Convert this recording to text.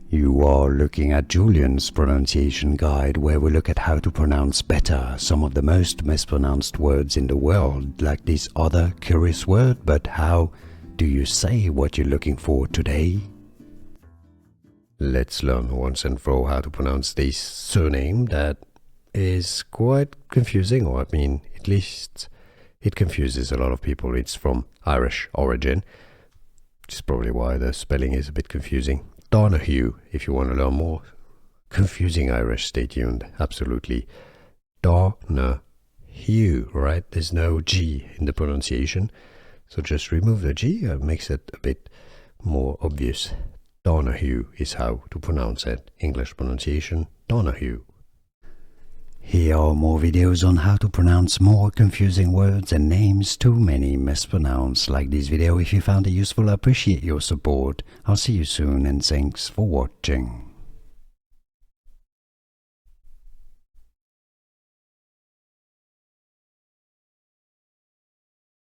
You are looking at Julian's pronunciation guide, where we look at how to pronounce better some of the most mispronounced words in the world, like this other curious word. But how do you say what you're looking for today? Let's learn once and for all how to pronounce this surname that is quite confusing, or at least it confuses a lot of people. It's from Irish origin, which is probably why the spelling is a bit confusing. Donoghue, if you want to learn more confusing Irish, stay tuned. Absolutely. Donoghue, right? There's no G in the pronunciation, so just remove the G. It makes it a bit more obvious. Donoghue is how to pronounce it. English pronunciation, Donoghue. Here are more videos on how to pronounce more confusing words and names too many mispronounced. Like this video if you found it useful. I appreciate your support. I'll see you soon and thanks for watching.